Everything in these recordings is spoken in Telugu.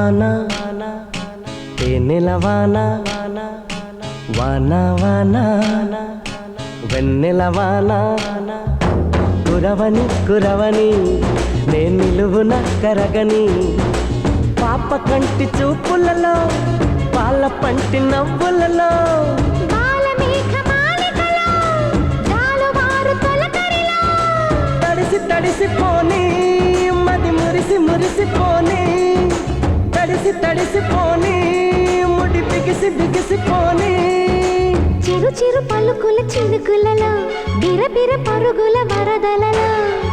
వానా తేనెల వానా వానా వానా వెన్నెల వానా కురవని కురవని నే నిలువున కరగని పాప కంటి చూపులలో పాల పంటి నవ్వులలో తడిసి తడిసిపోని మది మురిసి మురిసిపోని తడిసి తడిసిపోని ముడి బిగిసి బిగిసిపోని చిరు చిరు పలుకుల చినుకులలో బిరబిర పరుగుల వరదలలో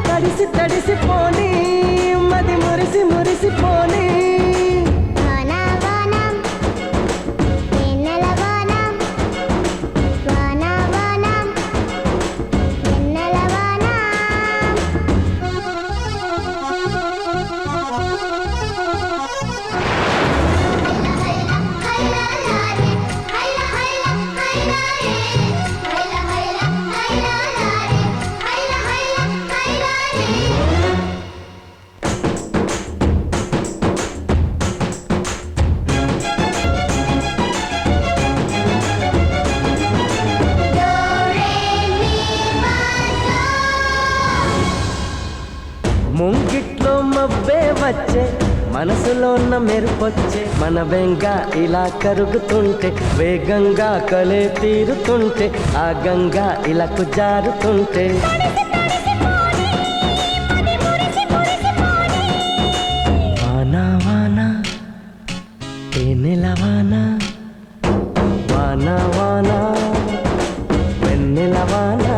తడిసి తడిసిపోని మది మురిసి మురిసిపోని ముంగిట్లో మబ్బే వచ్చే మనసులో ఉన్న మెరుపొచ్చే మన బెంగ ఇలా కరుగుతుంటే వేగంగా కలే తీరుతుంటే ఆ గంగా ఇలా జారుతుంటే వానా వానా తేనెల వానా వానా వానా వెన్నెల వానా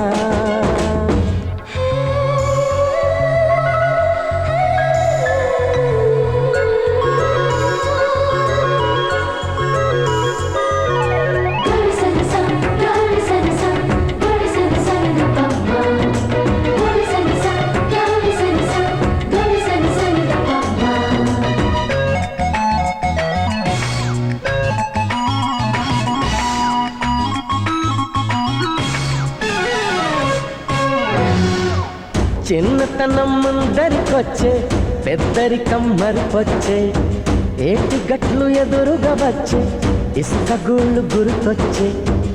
చిన్నతనం ముందరికొచ్చే పెద్దరికం మరిపొచ్చే ఏటి గట్లు ఎదురుగా వచ్చే ఇసుక గూళ్ళు గుర్తొచ్చే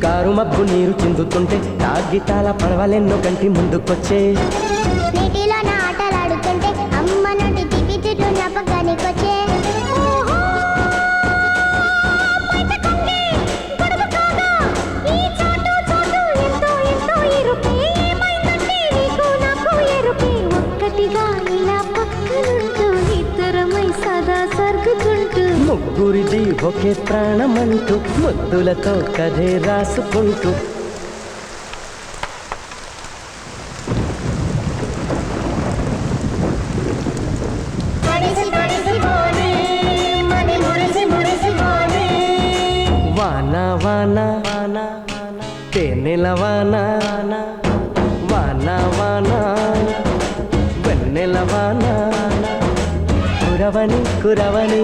కారు మబ్బు నీరు చిందుతుంటే తాగితాల పర్వాలెన్నో గంటి ముందుకొచ్చే నీటిలో ఆటలాడుతుంటే అమ్మ నుండి తిప్పి తిట్టు జ్ఞాపకానికొచ్చే ముగ్గురిది ఒకే ప్రాణమంటూ ముద్దులతో కథే రాసుకుంటూ వానా వానా తేనెల వానా వానా వానా వెన్నెల వానా కురవని కురవని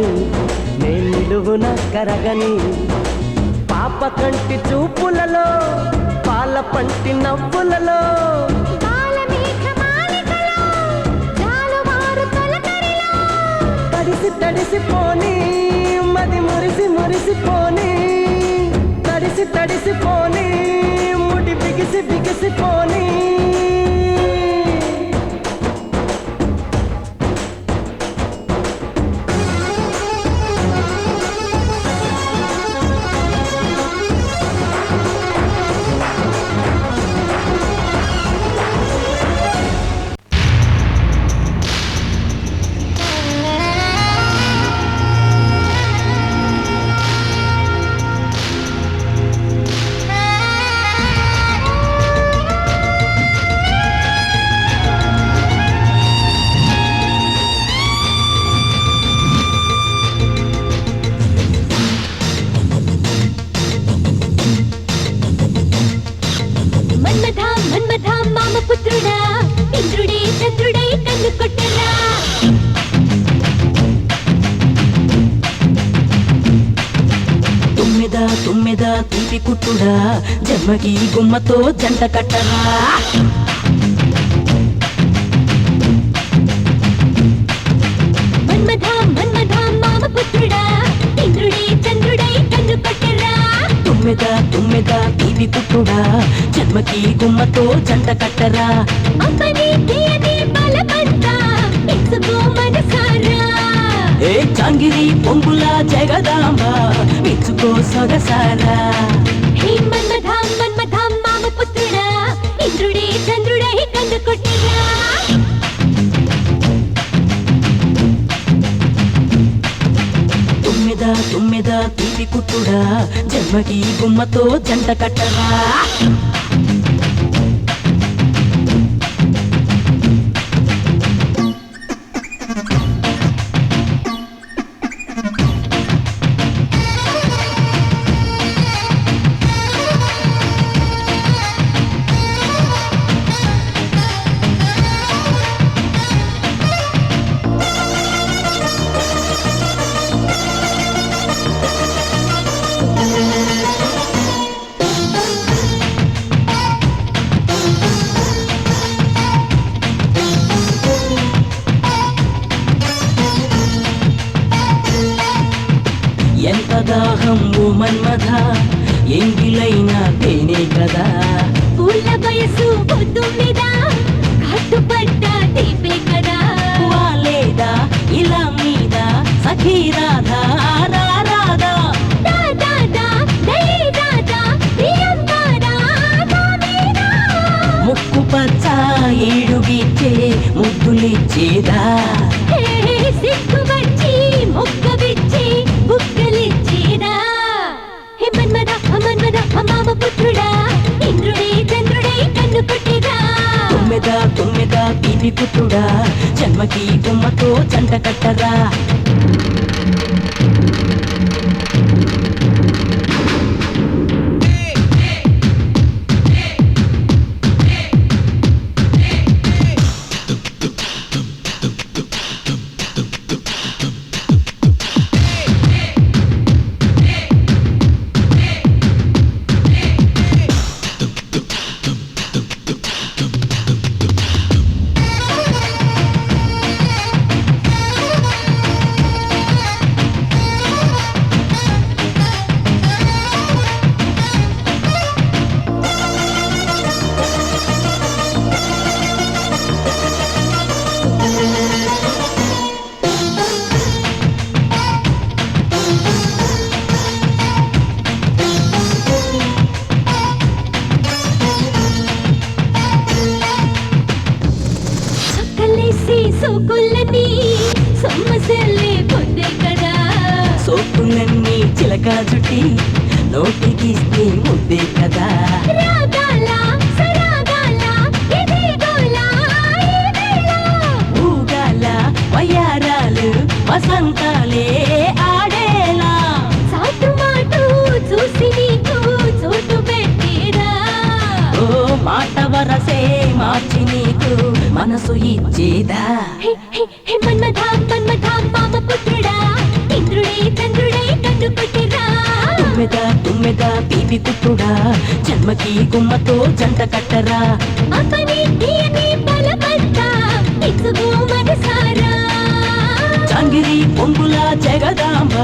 నే నిలువున కరగని పాప కంటి చూపులలో పాల పంటి నవ్వులలో తడిసి తడిసిపోని మది మురిసి మురిసిపోని తడిసి తడిసిపోని ముడి బిగిసి బిగిసిపోని పుత్రుడా ఇంద్రుడే చంద్రుడై కన్ను కొట్టరా తుమ్మెద తుమ్మెద తీపి కుట్టుడా జన్మకి గుమ్మతో జంట కట్టరా మన్మథ మన్మథ మామ పుత్రుడా తుమ్మెద తుమ్మెద తీపి కుట్టుడా జన్మకి గుమ్మతో జంట కట్టరా అప్పని తీయని బలపంత ఇచ్చుకో మనసారా ఏ చాంగిరి పొంగుల జగదాంబ ఇచ్చుకో సొగసారా హే మన్మథ మన్మథ మామ పుత్రుడా ఇంద్రుడే చంద్రుడై కన్ను కొట్టిరా తుమ్మెద తుమ్మెద తీపి కుట్టుడా జన్మకి గుమ్మతో జంట కట్టరా ఎంత దాహం ఓ మన్మథ ఎంగిలైన తేనే కదా పూల వయసు పొద్దు మీద కట్టుపడ్డ తీపే కదా వాలేదా ఇలా మీద సఖీ రాధా రా రాధా దా దా దా దయే దాదా ప్రియంకారా దామేనా ముక్కు పచ్చ ఏడుగిచ్చే ముద్దులిచ్చేదా హే సిక్కు వచ్చి మొక్క విచ్చి బుక్కలిచ్చినా హే మన్మథ మన్మథ మామ పుత్రుడా ఇంద్రుడే చంద్రుడై కన్ను కొట్టిరా తుమ్మెద తుమ్మెద తీపి కుట్టుడా జన్మకి గుమ్మతో జంట కట్టరా చక్కలేసి సోకులని సొమ్మసెల్లే పొద్దే కదా సోపులన్నీ చిలక జుట్టి నోటికిస్తే ముద్దే కదా రాగాల సరాగాల ఇదే గోలా ఈ వేళ ఊగాల వయ్యారాలు వసంతాలే ఆడేలా సాటు మాటు చూసి నీకు చోటు పెట్టిరా ఓ మాట వరసే మార్చి నీకు మనసు ఇచ్చేదా హే హే హే మన్మథ మన్మథ మామ పుత్రుడా ఇంద్రుడే చంద్రుడై కన్ను కొట్టిరా తుమ్మెద తుమ్మెద తీపి కుట్టుడా జన్మకి గుమ్మతో జంట కట్టరా అప్పని తీయని బలపంత ఇచ్చుకో మనసారా చాంగిరి పొంగుల జగదాంబ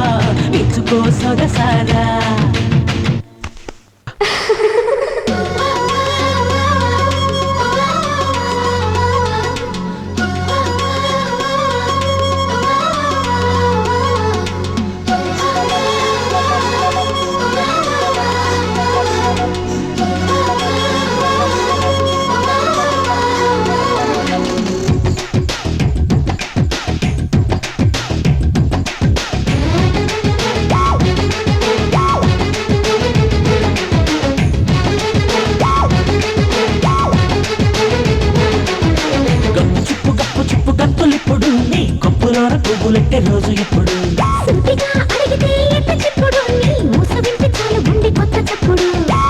ఇచ్చుకో సొగసారా పువ్వులెట్టే రోజు ఇప్పుడు సూటిగా అడిగితే ఎంత చెప్పుడు నీ మూస వింటే చాలు గుండె కొత్త చప్పుడు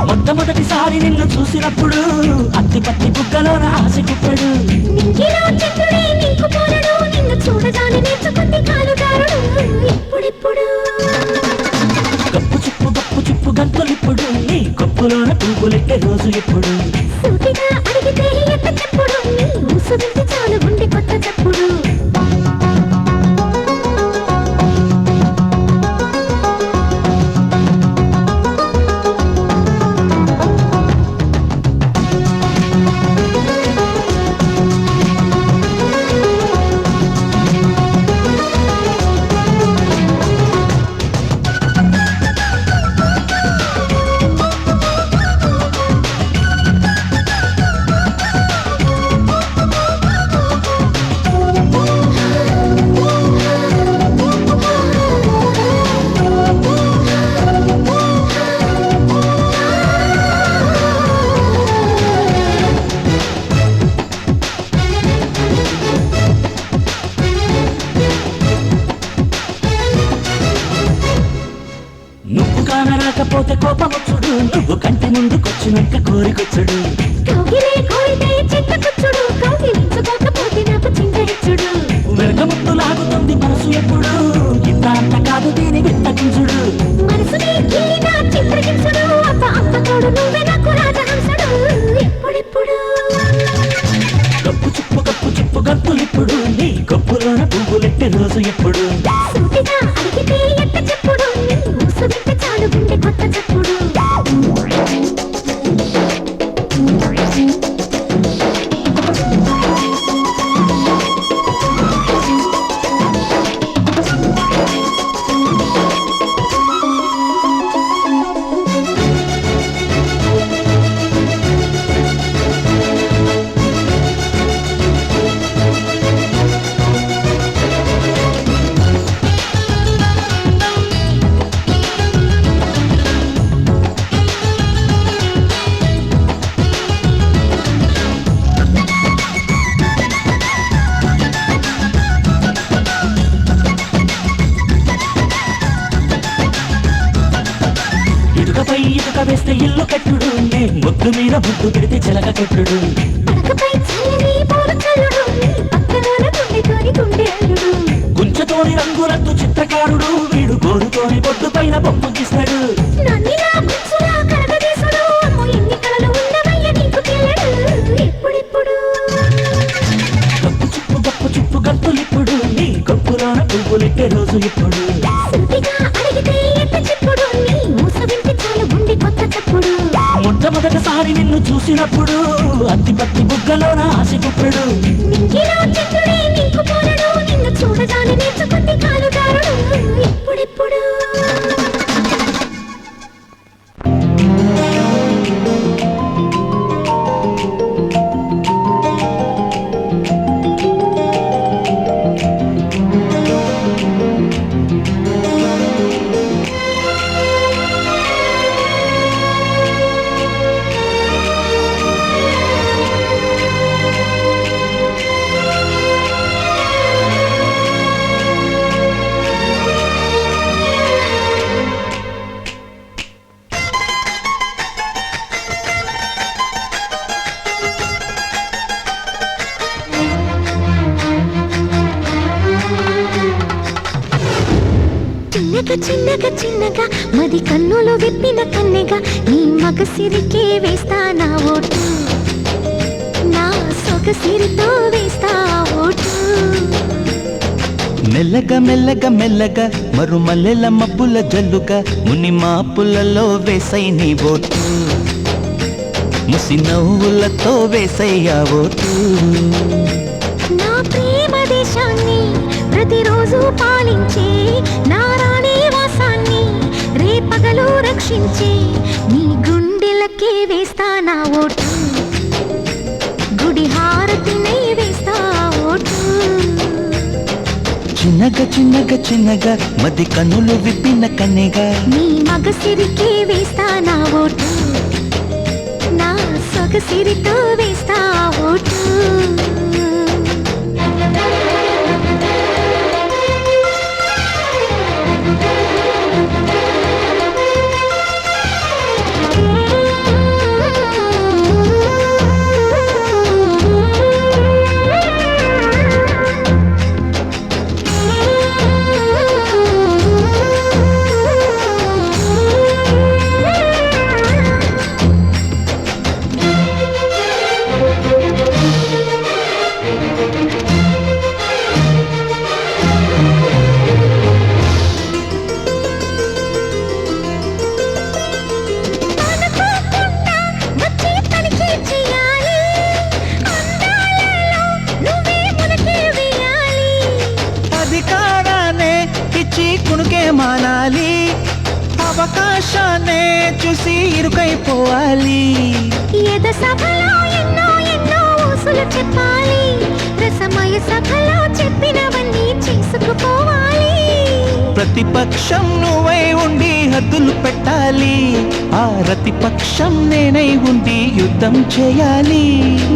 మొట్టమొదటిసారి నిన్ను చూసినప్పుడు అత్తి పత్తి బుగ్గలోన ఆశ కుప్పడు నింగిలో చంద్రుడే నీకు పోరడు నిన్ను చూడగానే నేర్చుకుంది కాలుగారుడు ఇప్పుడిప్పుడు గప్పు చుప్పు గంతులిప్పుడు నీ కప్పులోన పువ్వులెట్టే రోజు ఎప్పుడు సూటిగా అడిగితే ఎంత చెప్పుడు నీ మూస వింటే చాలు గుండె కొత్త చప్పుడు పోతే కోపమొచ్చుడు నువ్వు కంటి ముందుకొచ్చినాక కోరికొచ్చుడు కౌగిలే కోరితే చింతకొచ్చుడు కౌగిలించుకోకపోతే నాకు చింతహెచ్చుడు వెనక ముట్టు లాగుతుంది మనసు ఎప్పుడు ఇంత అంత కాదు దీని విత్తకించుడు మనసుని గిల్లినా చిత్రహింసుడు అప్ప అప్ప తోడు నువ్వే నాకు రాజహంసుడు ఎప్పుడెప్పుడు కప్పు చిప్పు గంతులిప్పుడు నీ కప్పులోన పువ్వులెట్టే రోజు ఎప్పుడు సూటిగా అడిగితే ఎట్ట చెప్పుడు నీ ఊసు వింటే చాలు గుండె కొత్త చప్పుడు ఇటుకపై ఇటుక వేస్తే ఇల్లు కట్టుడు నే ముద్దు మీద ముద్దు పెడితే చిలక కట్టుడు పడకపై చల్లని పూల చల్లుడు నీ పక్కలోన గుండెతోని గుండె అల్లుడు కుంచతోని రంగులతో చిత్రకారుడు వీడు గోరుతోని బొడ్డు పైన బొమ్మ గీస్తాడు నన్నిలా గుచ్చులా కరగదీసుడు అమ్మో ఎన్ని కలలు ఉన్నవయ్య నీకు పిల్లడు ఎప్పుడెప్పుడు గప్పు చిప్పు గంతులిప్పుడు నీ కప్పులోన పువ్వులెట్టే రోజు ఇప్పుడు సూటిగా అడిగితే ఎట్ట చెప్పుడు నీ ఊసు వింటే చాలు గుండె కొత్త చప్పుడు మొట్టమొదటిసారి నిన్ను చూసినప్పుడు అత్తిపత్తి బుగ్గలోన ఆశ కుప్పుడు నింగిలో చంద్రుడే నీకు పోరడు నిన్ను చూడగానే నేర్చుకుంది కాలుగారుడు ఎప్పుడెప్పుడు చిన్నగా చిన్నగా మది కన్నులు విప్పిన కన్నెగా నీ మగసిరికే వేస్తా నా ఓటు నా సొగసిరితో వేస్తా ఓటు మెల్లగా మెల్లగా మెల్లగా మరుమల్లెల మబ్బుల జల్లుగా ముని మాపులలో వేసై నీ ఓటు ముసి నవ్వులతో వేసయ్యా ఓటు నా ప్రేమ దేశాన్ని ప్రతిరోజు పాలించే నా రాణి వాసాన్ని రేపగలు రక్షించే నీ గుండెలకే వేస్తా నా ఓటు గుడి హారతినై వేస్తా ఓటు చిన్నగా చిన్నగా చిన్నగా మది కన్నులు విప్పిన కన్నెగా నీ మగసిరికే వేస్తా నా ఓటు నా సొగసిరితో వేస్తా ఓటు మానాలి అవకాశాన్నే చూసి ఇరుకైపోవాలి ఎద సభలో ఎన్నో ఎన్నో ఊసులు చెప్పాలి రసమయ సభలో చెప్పినవన్నీ చేసుకుపోవాలి ప్రతిపక్షం నువ్వై ఉండి హద్దులు పెట్టాలి ఆ ప్రతిపక్షం నేనై ఉండి యుద్ధం చేయాలి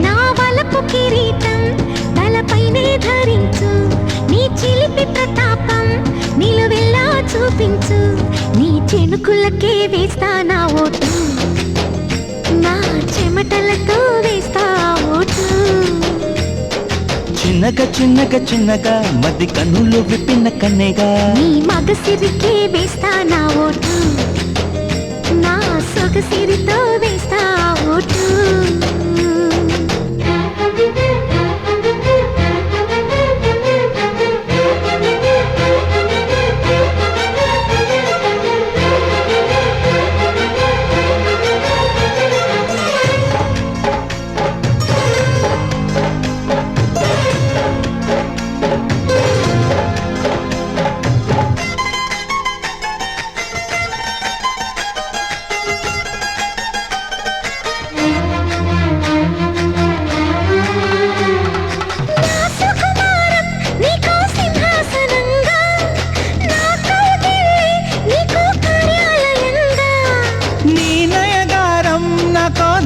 నా వలపు కిరీటం తలపైనే ధరించు నీ చిలిపి ప్రతాపం నిలువెల్లా చూపించు నీ చెనుకులకే వేస్తా నా ఓటు నా చెమటలతో వేస్తా ఓటు చిన్నగా చిన్నగా చిన్నగా మది కన్నులు విప్పిన కన్నెగా నీ మగసిరికే వేస్తా నా ఓటు నా సొగసిరితో వేస్తా ఓటు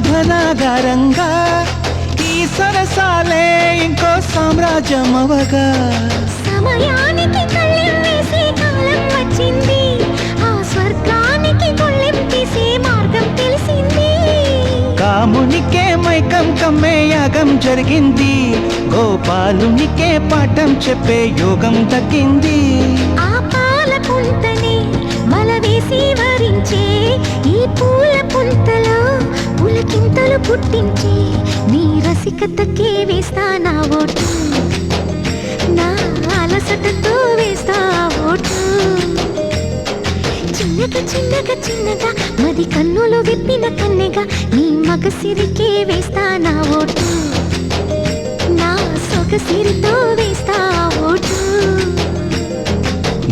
ధనాగారంగా ఈ సరసాలే ఇంకో సామ్రాజ్యం అవగా సమయానికి కళ్ళెం వేసే కాలం వచ్చింది ఆ స్వర్గానికి గొళ్ళెం తీసే మార్గం తెలిసింది కామునికే మైకం కమ్మే యాగం జరిగింది గోపాలునికే పాఠం చెప్పే యోగం దక్కింది ఆ పాల పుంతని మల వేసి వరించే ఈ పూల పుంతలో పులకింతలు పుట్టించే నీ రసికతకే వేస్తా నా ఓటు నా అలసటతో వేస్తా ఓటు చిన్నగా చిన్నగా చిన్నగా మది కన్నులు విప్పిన కన్నెగా నీ మగసిరికే వేస్తా నా ఓటు నా సొగసిరితో వేస్తా ఓటు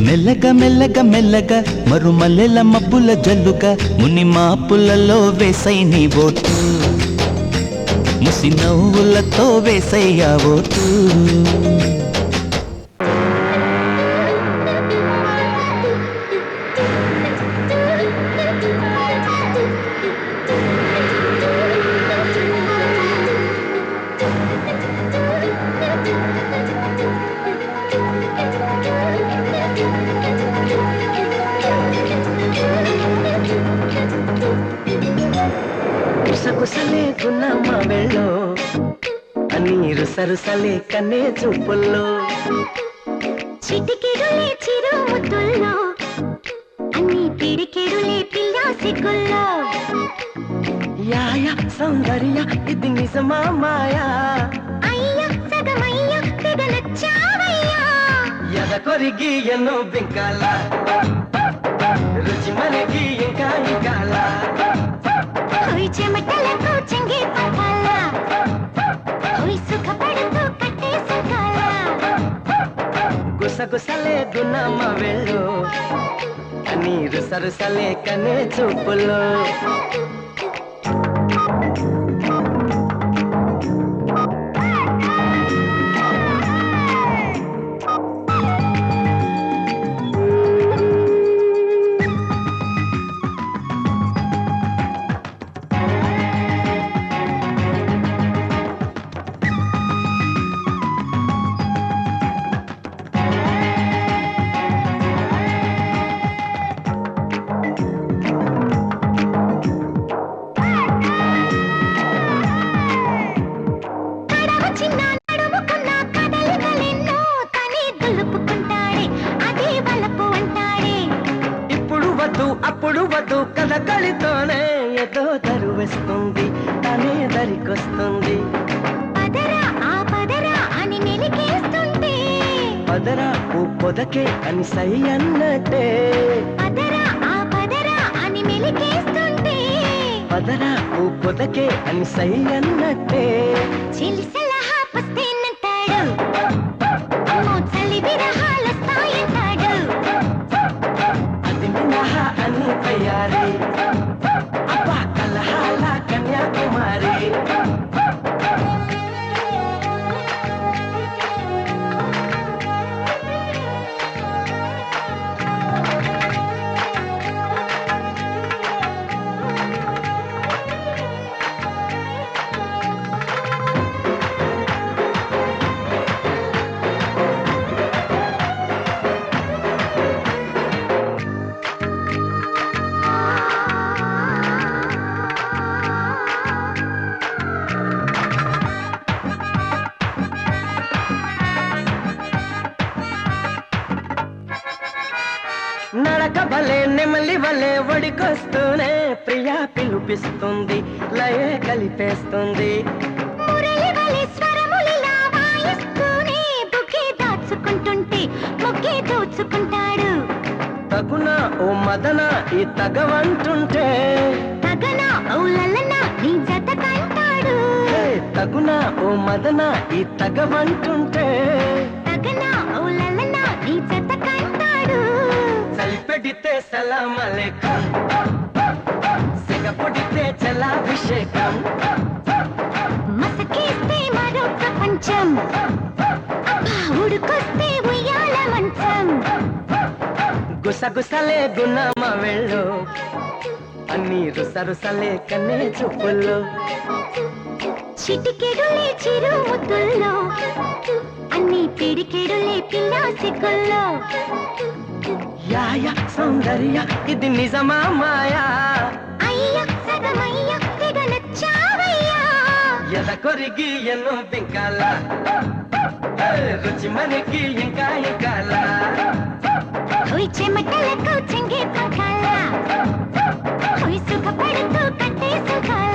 మెల్లగా మెల్లగా మెల్లగా మరుమల్లెల మబ్బుల జల్లుగా ముని మాపులలో వేసై నీ ఓటు ముసి నవ్వులతో వేసయ్యా ఓటు కుసలే గున్నమ్మ వెళ్ళో నీరు సరుసలే కన్నే చూపుల్లో చిటికెడులే చిరు ముద్దుల్లో అన్ని పిడికెడులే పిల్ల సిగ్గుల్లో యాయ సౌందర్య ఇది నిజమా మాయా అయ్య సగమయ్య తెగ నచ్చావయ్యా ఎద కొరిగి ఎన్నో బింకాల రుచి మనకి ఇంకా ఇంకాల హోయ్ చెమటలతో చెంగే పట్టాల హోయ్ సుఖపడుతూ కట్టే సుఖాల గుసగుసలే గున్నమ్మ వెళ్ళు నీరు సరుసలే కనే చూపుల్లో అప్పుడు వద్దు కథకళితోనే ఏదో దరువేస్తుంది తనే దరికొస్తుంది పదరా ఆ పదరా అని మెలికేస్తుంటే పదరా ఓ పొదకే అని సై అన్నట్టే పదరా ఆ పదరా అని మెలికేస్తుంటే పదరా ఓ పొదకే అని సై అన్నట్టే చిలిసలహా పస్తేనంటాడు మోచలి విరహాలొస్తాయంటాడు అది మినహా అని తయారీ అబ్బా కలహాల కన్యాకుమారి వలె ఒడికొస్తూనే ప్రియా పిలుపిస్తుంది లయే కలిపేస్తుంది మురళి వలె స్వరములిలా వాయిస్తూనే బుకే దాచుకుంటుంటే మొక్కే దోచుకుంటాడు తగున ఓ మదన ఈ తగవంటుంటే తగన ఔలలన నీ జత కంటాడు హే, తగున ఓ మదన ఈ తగవంటుంటే తగన ఔలలన నీ జత కంటాడు చలిపెడితే సలామలేకం సిగపొడితే చలాభిషేకం మసకేస్తే మరో ప్రపంచం అబ్బా ఉడుకొస్తే ఉయ్యాల మంచం గుసగుసలే గుణమ వెళ్ళు అన్ని రుసరుసలే కన్నే చూపుల్లో చిటికెడులే చిరు ముద్దుల్లో అన్ని పిడికెడులే పిల్ల సిగ్గుల్లో యాయ సౌందర్య ఇది నిజమా మాయా అయ్య సగమయ్య తెగ నచ్చావయ్యా ఎద కొరిగి ఎన్నో బింకాల రుచి మనకి ఇంకా ఇంకాల హోయ్ చెమటలకు చెంగే పకాల హోయ్ సుఖపడుతూ కట్టే సుఖాల